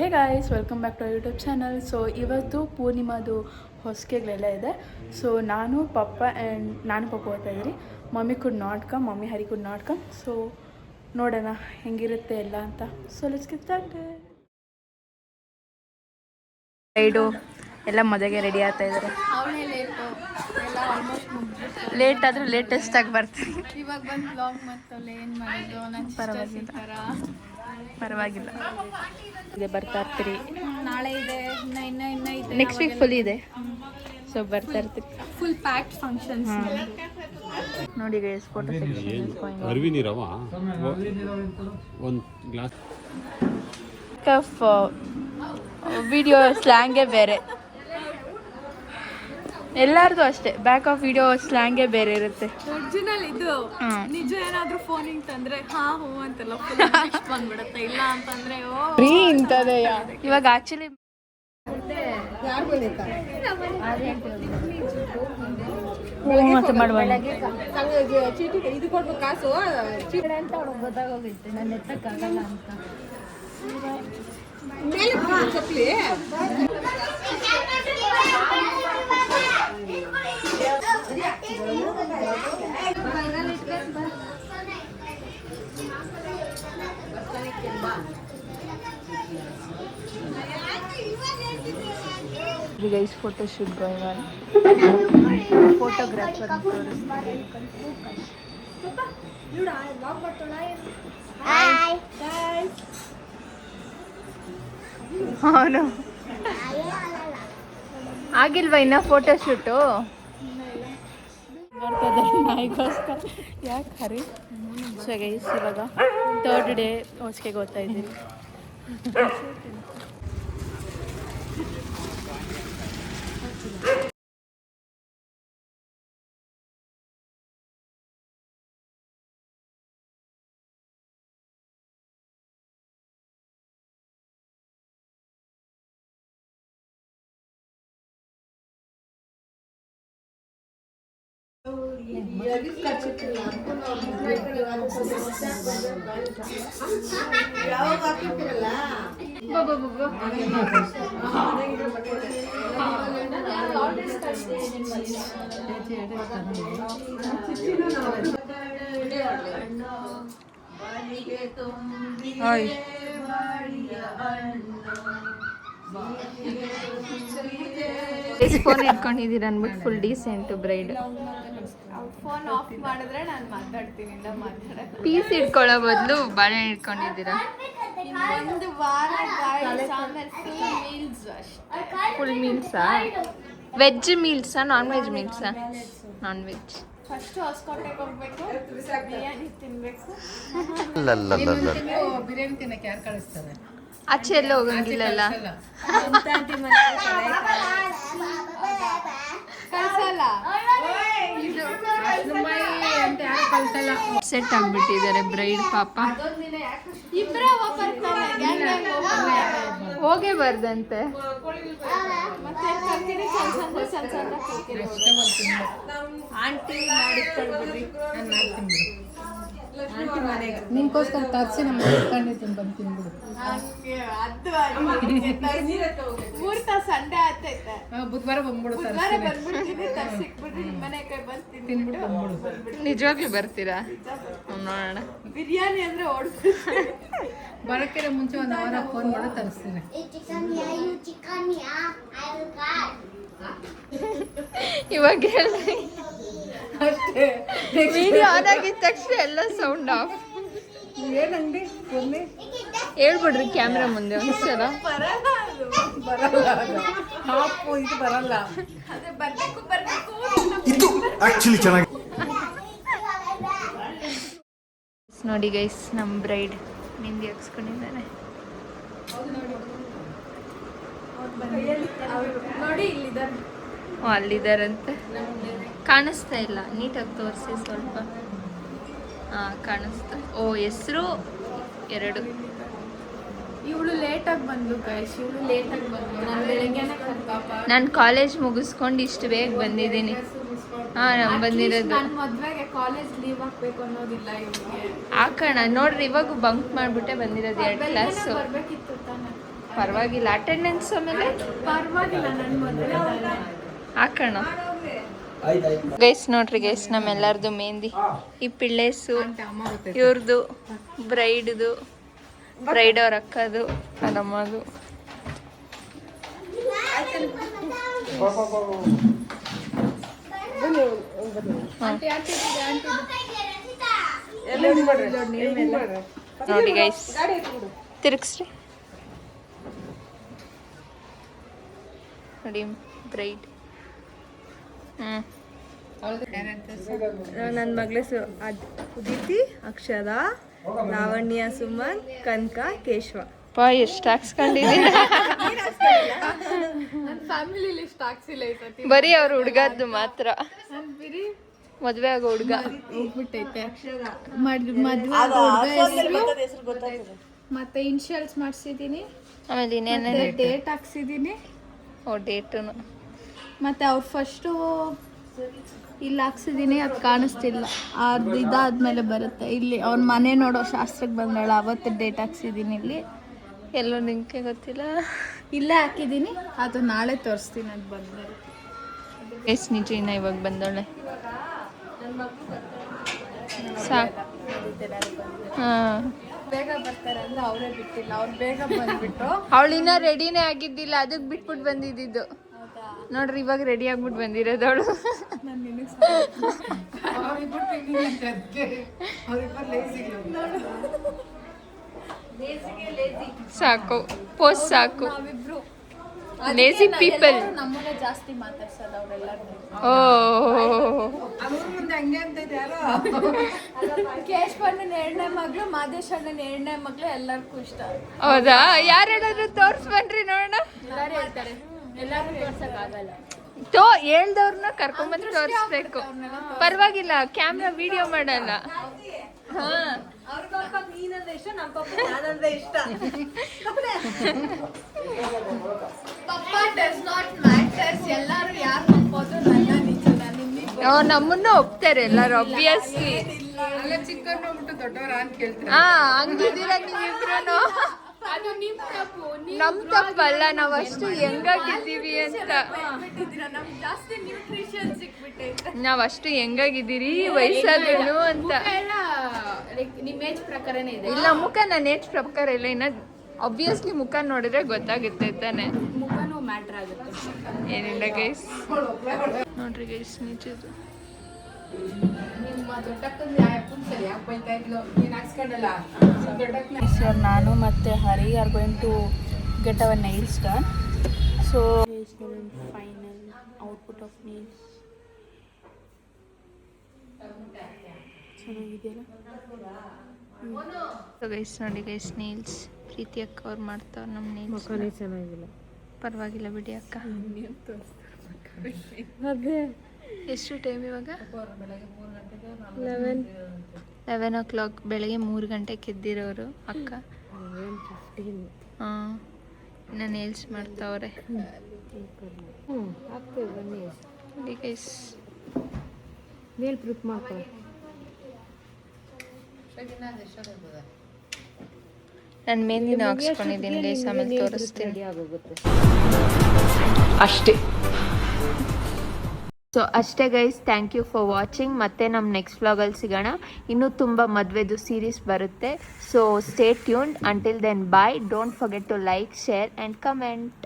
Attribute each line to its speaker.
Speaker 1: Hey guys, welcome back to YouTube channel. So ಇವತ್ತು ಪೂರ್ಣಿಮಾದು ಹೊಸಕೆಗಳೆಲ್ಲ ಇದೆ. ಸೊ ನಾನು ಪಪ್ಪ ಹೋಗ್ತಾ ಇದ್ದೀರಿ. Mummy could not come, mummy Hari could not come. So ನೋಡೋಣ ಹೆಂಗಿರುತ್ತೆ ಎಲ್ಲ ಅಂತ. So let's get started. Ride ಎಲ್ಲ ಮದುವೆಗೆ ರೆಡಿ ಆಗ್ತಾ ಇದ್ದಾರೆ. ಲೇಟ್ ಆದರೂ ಲೇಟೆಸ್ಟ್ ಆಗಿ ಬರ್ತೀವಿ.
Speaker 2: ಇವಾಗ ಬಂದು ಬ್ಲಾಗ್ ಮತ್ತಲ್ಲ ಏನು ಮಾಡೋದು,
Speaker 1: ಪರವಾಗಿಲ್ಲ ಇದೆ, ಬರ್ತಾ ಇರ್ತೀರಿ.
Speaker 2: ನಾಳೆ ಇದೆ, ಇನ್ನ ಇದೆ,
Speaker 1: ನೆಕ್ಸ್ಟ್ ವೀಕ್ ಫುಲ್ ಇದೆ. ಸೊ ಬರ್ತಾ ಇರ್ತೀರಿ.
Speaker 2: Full packed functions.
Speaker 1: ನೋಡಿ ಗೈಸ್, ಫೋಟೋ ಸೆಕ್ಷನ್
Speaker 3: ಒಂದು ಗ್ಲಾಸ್
Speaker 1: ಆಫ್ ವಿಡಿಯೋ ಸ್ಲ್ಯಾಂಗೇ ಬೇರೆ. ಎಲ್ಲರದು ಅಷ್ಟೇ, ಬ್ಯಾಕ್ ಆಫ್ ವಿಡಿಯೋ ಸ್ಲ್ಯಾಂಗೇ ಬೇರೆ ಇರುತ್ತೆ.
Speaker 2: ಒರಿಜಿನಲ್ ಇದು ನಿಜ. ಏನಾದ್ರೂ ಫೋನಿಂಗ್ ತಂದ್ರೆ ಹೂ ಅಂತೆಲ್ಲ ಬಂದ್ಬಿಡುತ್ತೆ. ಇಲ್ಲ ಅಂತಂದ್ರೆ
Speaker 1: ಇಂಥದೇ. ಇವಾಗ ಆಕ್ಚುಲಿ ಮತ್ತೆ ಮಾಡುವ
Speaker 2: ಇದು ಕೊಡ್ಬೇಕು ಕಾಸು ಅಂತ ಅವ್ರಿಗೆ ಗೊತ್ತಾಗೋಗುತ್ತೆ. ನನ್ನ ಎತ್ತಕ್ಕಾಗಲ್ಲ ಅಂತ
Speaker 1: guys photo shoot going on. Photographer ಅವನು ಆಗಿಲ್ವಾ ಇನ್ನ ಫೋಟೋ ಶೂಟು? ನಾಯಿಗೋಸ್ಕರ ಯಾಕೆ ಹರಿ. ಸೊ ಗೈಸ್ ಇವಾಗ ಥರ್ಡ್ ಡೇ ಹೊಸ್ಕೆಗೆ ಓದ್ತಾ ಇದ್ದೀವಿ. ಫೋನ್ ಇಟ್ಕೊಂಡಿದ್ದೀರ ಅನ್ಬಿಟ್ಟು full decent bride.
Speaker 2: Phone of ಮಾಡಿದ್ರೆ ನಾನು ಮಾತಾಡ್ತೀನಿ.
Speaker 1: ಪೀಸ್ ಇಟ್ಕೊಳ್ಳೋ ಬದಲು ಬಾಳೆಹಣ್ಣು ಇಟ್ಕೊಂಡಿದ್ದೀರಾ.
Speaker 2: ಒಂದು ವಾರ
Speaker 1: ಫುಲ್ ಮೀಲ್ಸಾ? ವೆಜ್ ಮೀಲ್ಸಾ ನಾನ್ ವೆಜ್ ಮೀಲ್ಸಾ? Non veg.
Speaker 2: ಫಸ್ಟ್ ಹೊಸಕೋಟೆಗೆ ಹೋಗ್ಬೇಕು, ಬಿರಿಯಾನಿ ತಿನ್ಬೇಕು. ಬಿರಿಯಾನಿ ತಿನ್ನಕ್ಕೆ ಯಾರು ಕಳಿಸ್ತಾರೆ?
Speaker 1: ಆಚೆ ಎಲ್ಲ ಹೋಗಂಗಿಲ್ಲಲ್ಲ. ಸೆಟ್ ಆಗ್ಬಿಟ್ಟಿದ್ದಾರೆ ಬ್ರೈಡ್ ಪಾಪ. ಹೋಗೇ ಬರ್ದಂತೆ.
Speaker 2: ನಿನ್ಕೋಸ್ಕರ ತರಿಸಿ ನಮ್ಮ ಬಂದ್ತೀನಿ ಬಿಡು. ಮುಹೂರ್ತ ಸಂಡೆ ಆಗ್ತೈತೆ, ಬುಧವಾರ ಬಂದ್ಬಿಡು.
Speaker 1: ನಿಜವಾಗ್ಲೂ ಬರ್ತೀರಾ? ನೋಡೋಣ.
Speaker 2: ಬಿರಿಯಾನಿ ಅಂದ್ರೆ
Speaker 4: ಬರೋಕ್ಕಿಂತ ಮುಂಚೆ ಒಂದು ಅವರ ಫೋನ್ ಮಾಡಿ ತರಿಸ್ತೀನಿ.
Speaker 1: ಇವಾಗ ವಿಡಿಯೋ ಆನ್ ಆಗಿದ ತಕ್ಷಣ ಎಲ್ಲ ಸೌಂಡ್ ಆಫ್.
Speaker 4: ಏನಂಡಿ
Speaker 1: ಹೇಳ್ಬಿಡ್ರಿ ಕ್ಯಾಮ್ರಾ ಮುಂದೆ ಒಂದ್ಸಲ.
Speaker 4: ಇದು ಬರಲ್ಲ.
Speaker 1: ನೋಡಿ ಗೈಸ್, ನಮ್ಮ ಬ್ರೈಡ್ ಮೆಹಂದಿ ಹಾಕ್ಸ್ಕೊಂಡಿದ್ದಾನೆ. ಅಲ್ಲಿದ್ದಾರಂತೆ. ಕಾಣಿಸ್ತಾ ಇಲ್ಲ, ನೀಟಾಗಿ ತೋರಿಸಿ ಸ್ವಲ್ಪ. ಕಾಣಿಸ್ತಾ. ಹೆಸರು 2.
Speaker 2: ಇವಳು ಲೇಟಾಗಿ ಬಂದು ಗೈಸ್, ಇವಳು ಲೇಟಾಗಿ ಬಂದು. ನಾನು ಬೆಳಗ್ಗೆನೇ
Speaker 1: ನಾನು ಕಾಲೇಜ್ ಮುಗಿಸ್ಕೊಂಡು ಇಷ್ಟು ಬೇಗ ಬಂದಿದ್ದೀನಿ. ನಾನು ಬಂದಿರೋದು
Speaker 2: ನನ್ನ ಮದುವೆಗೆ ಕಾಲೇಜ್ ಲೀವ್ ಹಾಕ್ಬೇಕು ಅನ್ನೋದಿಲ್ಲ ಇವಳಿಗೆ.
Speaker 1: ಹಾಕೋಣ ನೋಡ್ರಿ, ಇವಾಗ ಬಂಕ್ ಮಾಡಿಬಿಟ್ಟೆ ಬಂದಿರೋದು 2 ಕ್ಲಾಸು.
Speaker 2: ಬರಬೇಕಿತ್ತು ತಾನೆ.
Speaker 3: ಪರವಾಗಿಲ್ಲ. ಅಟೆಂಡೆನ್ಸ್ ಆಮೇಲೆ
Speaker 2: ಪರವಾಗಿಲ್ಲ ನನ್ನ ಮದುವೆ
Speaker 3: ಹಾಕೋಣ. ಗೈಸ್ ನೋಡ್ರಿ ಗೈಸ್, ನಮ್ಮೆಲ್ಲರದು ಮೆಹಂದಿ. ಈ ಪಿಳ್ಳೆಸು ಇವ್ರದ್ದು, ಬ್ರೈಡ್ದು, ಬ್ರೈಡ್ ಅವ್ರ ಅಕ್ಕದು, ಅದಮ್ಮದು. ನೋಡಿ ಗೈಸ್, ತಿರುಗಿಸ್ರಿ ನೋಡಿ ಬ್ರೈಡ್.
Speaker 2: ನನ್ನ ಮಗಳ ಉದಿತಿ, ಅಕ್ಷರ, ಲಾವಣ್ಯ, ಸುಮನ್, ಕನಕ, ಕೇಶವ.
Speaker 3: ಪಾ ಎಷ್ಟು ಹಾಕ್ಸ್ಕೊಂಡಿದ್ದೀನಿ.
Speaker 2: ಫ್ಯಾಮಿಲಿ ಲಿಸ್ಟ್ ಹಾಕ್ಸಿಲ್ಲ ಈ ಸತಿ.
Speaker 3: ಬರೀ ಅವ್ರ ಹುಡ್ಗದ್ದು ಮಾತ್ರ, ಮದ್ವೆ ಆಗೋ ಹುಡ್ಗ
Speaker 2: ಹೋಗ್ಬಿಟ್ಟೈತೆ. ಮದ್ವೆ ಆಗೋ ಹುಡ್ಗ ಹೆಸರು ಮತ್ತೆ ಇನ್ಶಿಯಲ್ಸ್ ಮಾಡಿಸಿದ್ದೀನಿ.
Speaker 3: ಆಮೇಲೆ ಇನ್ನೇನೇನು
Speaker 2: ಡೇಟ್ ಹಾಕ್ಸಿದ್ದೀನಿ.
Speaker 3: ಓ ಡೇಟುನು.
Speaker 2: ಮತ್ತೆ ಅವ್ರು ಫಸ್ಟು ಇಲ್ಲಿ ಹಾಕ್ಸಿದ್ದೀನಿ, ಅದು ಕಾಣಿಸ್ತಿಲ್ಲ. ಅದು ಇದಾದ್ಮೇಲೆ ಬರುತ್ತೆ. ಇಲ್ಲಿ ಅವ್ನ ಮನೆ ನೋಡೋ ಶಾಸ್ತ್ರಕ್ಕೆ ಬಂದಳ, ಅವತ್ತು ಡೇಟ್ ಹಾಕ್ಸಿದ್ದೀನಿ. ಇಲ್ಲಿ
Speaker 3: ಎಲ್ಲೋ ನಿಂಗೆ ಗೊತ್ತಿಲ್ಲ.
Speaker 2: ಇಲ್ಲೇ ಹಾಕಿದ್ದೀನಿ, ಅದು ನಾಳೆ ತೋರಿಸ್ತೀನಿ ಅದು ಬಂದ್ಮೇಲೆ.
Speaker 3: ಎಷ್ಟು ನಿಜ ಇನ್ನ ಇವಾಗ ಬಂದವಳೆ ಸಾಕು. ಹಾಂ,
Speaker 2: ಬೇಗ ಬರ್ತಾರೆ ಅಂದ್ರೆ ಅವರೇ ಬಿಟ್ಟಿಲ್ಲ. ಅವ್ರು ಬೇಗ ಬಂದ್ಬಿಟ್ಟು
Speaker 3: ಅವಳಿನ್ನ ರೆಡಿನೇ ಆಗಿದ್ದಿಲ್ಲ, ಅದಕ್ಕೆ ಬಿಟ್ಬಿಟ್ಟು ಬಂದಿದ್ದು. ನೋಡ್ರಿ ಇವಾಗ ರೆಡಿ ಆಗ್ಬಿಟ್ಟು ಬಂದಿರೋದು ಅವಳು. ಸಾಕು, ಪೋಸ್ ಸಾಕು.
Speaker 2: ನಾವಿಬ್ರು
Speaker 3: ಲೇಜಿ ಪೀಪಲ್.
Speaker 2: ನಮ್ಮನ್ನ ಜಾಸ್ತಿ ಮಾತಾಡ್ಸೋದು ಅವರೆಲ್ಲರೂ.
Speaker 3: ಓ
Speaker 2: ಕೇಶವಣ್ಣನ 2ನೇ ಮಗಳು, ಮಾದೇಶ್ ಅಣ್ಣನ 2ನೇ ಮಗಳು, ಎಲ್ಲರಿಗೂ ಇಷ್ಟ.
Speaker 3: ಹೌದಾ? ಯಾರು ಹೇಳಿದ್ರು? ತೋರ್ಸ್ ಬನ್ರಿ ನೋಡೋಣ.
Speaker 2: ಎಲ್ಲರೂ ಹೇಳ್ತಾರೆ, ಎಲ್ಲರೂ ತೋರ್ಸಕ್ಕಾಗಲ್ಲ.
Speaker 3: ಹೇಳ್ದವ್ರನ್ನ ಕರ್ಕೊಂಬಂದು ತೋರಿಸ್ಬೇಕು. ಪರವಾಗಿಲ್ಲ, ಕ್ಯಾಮ್ರಾ ವಿಡಿಯೋ ಮಾಡಲ್ಲ. ಹಾ,
Speaker 2: ನೀನಂದ್ರೆ ಇಷ್ಟ, ನಮ್ಮ ಪಪ್ಪ ನಾನಂದ್ರೆ ಇಷ್ಟ. ಪಪ್ಪ ಡಸ್ ನಾಟ್ ಮ್ಯಾಟರ್ಸ್. ಎಲ್ಲರೂ ಯಾರು ಒಪ್ಪೋದು ನನ್ನ ನಿಜ.
Speaker 3: ನಮ್ಮನ್ನು ಒಪ್ತಾರೆ ಎಲ್ಲರೂ ಆಬ್ವಿಯಸ್ಲಿ.
Speaker 4: ಚಿಕ್ಕವ್ರು ಹೋಗ್ಬಿಟ್ಟು ದೊಡ್ಡವರ ಅಂತ ಕೇಳ್ತಾರೆ.
Speaker 3: ಹಾ, ಹಂಗಿದ್ದೀರ ನೀವಿಬ್ರು.
Speaker 2: ಅದು ನಿಮ್ ತಪ್ಪು.
Speaker 3: ನಮ್ ತಪ್ಪಲ್ಲ, ನಾವ್ ಅಷ್ಟು ಹೆಂಗಾಗಿದ್ದೀವಿ ಅಂತ.
Speaker 2: ನಮ್ಗೆ ಜಾಸ್ತಿ ನ್ಯೂಟ್ರಿಷನ್ ಸಿಕ್ಬಿಟ್ಟೈತೆ.
Speaker 3: ನಾವ್ ಅಷ್ಟು ಹೆಂಗಾಗಿದ್ದೀರಿ ವಯಸ್ಸಾದ್ರೂ ಅಂತ.
Speaker 2: ನಿಮ್ಮ ಏಜ್ ಪ್ರಕಾರನೇ ಇದೆ.
Speaker 3: ಇಲ್ಲ, ಮುಖ ನನ್ನ ಏಜ್ ಪ್ರಕಾರ ಇಲ್ಲ. ಇನ್ನ ಆಬ್ವಿಯಸ್ಲಿ ಮುಖ ನೋಡಿದ್ರೆ ಗೊತ್ತಾಗುತ್ತೆ ತಾನೆ.
Speaker 2: ಮುಖನೂ ಮ್ಯಾಟ್ರ್ ಆಗುತ್ತೆ.
Speaker 3: ಏನಿಲ್ಲ ಗೈಸ್, ನೋಡ್ರಿ ಗೈಸ್, ನಿಜದು.
Speaker 4: ನಿಮ್ಮ ದೊಡ್ಡಕ್ಕಂದ್ರೆ ಯಾಕೆ ಸರಿ ಯಾಕೆ ಬೈತಾ ಇದ್ಲು? ನೀನು ಹಾಕ್ಸ್ಕೊಂಡಲ್ಲ ದೊಡ್ಡಕ್ಕನ.
Speaker 1: So ನಾನು ಮತ್ತೆ Hari are going to get our nails done. So final output of nails ಚೆನ್ನಾಗಿದೆಯಲ್ಲ.
Speaker 3: ಸೊ ಗೈಸ್ ನೋಡಿ ಗೈಸ್, ನೇಲ್ಸ್ ಪ್ರೀತಿ ಅಕ್ಕ ಅವ್ರು ಮಾಡ್ತಾವ್ರು ನಮ್ಮ ನೇಲ್ಸ್.
Speaker 4: ಚೆನ್ನಾಗಿಲ್ಲ,
Speaker 3: ಪರವಾಗಿಲ್ಲ ಬಿಡಿ ಅಕ್ಕ.
Speaker 4: ಅದೇ
Speaker 3: ಎಷ್ಟು ಟೈಮ್ ಇವಾಗ? 11 o'clock. ಬೆಳಗ್ಗೆ 3 ಗಂಟೆಗೆ ಎದ್ದಿರೋರು ಅಕ್ಕ. ಹಾಂ, ಇನ್ನು ನೇಲ್ಸ್ ಮಾಡ್ತಾವ್ರೆ. ನೋಡಿ ಗೈಸ್,
Speaker 4: ಮೇಲ್ ಪ್ರೂಫ್ ಮಾಡ್ಕೊ.
Speaker 3: ನಾನು ಮೆಹಂದಿನ ಹಾಕ್ಸ್ಕೊಂಡಿದ್ದೀನಿ ಗೈಸ್, ಆಮೇಲೆ ತೋರಿಸ್ತೀನಿ
Speaker 4: ಅಷ್ಟೇ.
Speaker 3: ಸೊ ಅಷ್ಟೇ guys, thank you for watching. ಮತ್ತೆ ನಮ್ಮ ನೆಕ್ಸ್ಟ್ ವ್ಲಾಗಲ್ಲಿ ಸಿಗೋಣ. ಇನ್ನೂ ತುಂಬ ಮದುವೆದು ಸೀರೀಸ್ ಬರುತ್ತೆ. So stay tuned. Until then bye. Don't forget to like, share and comment.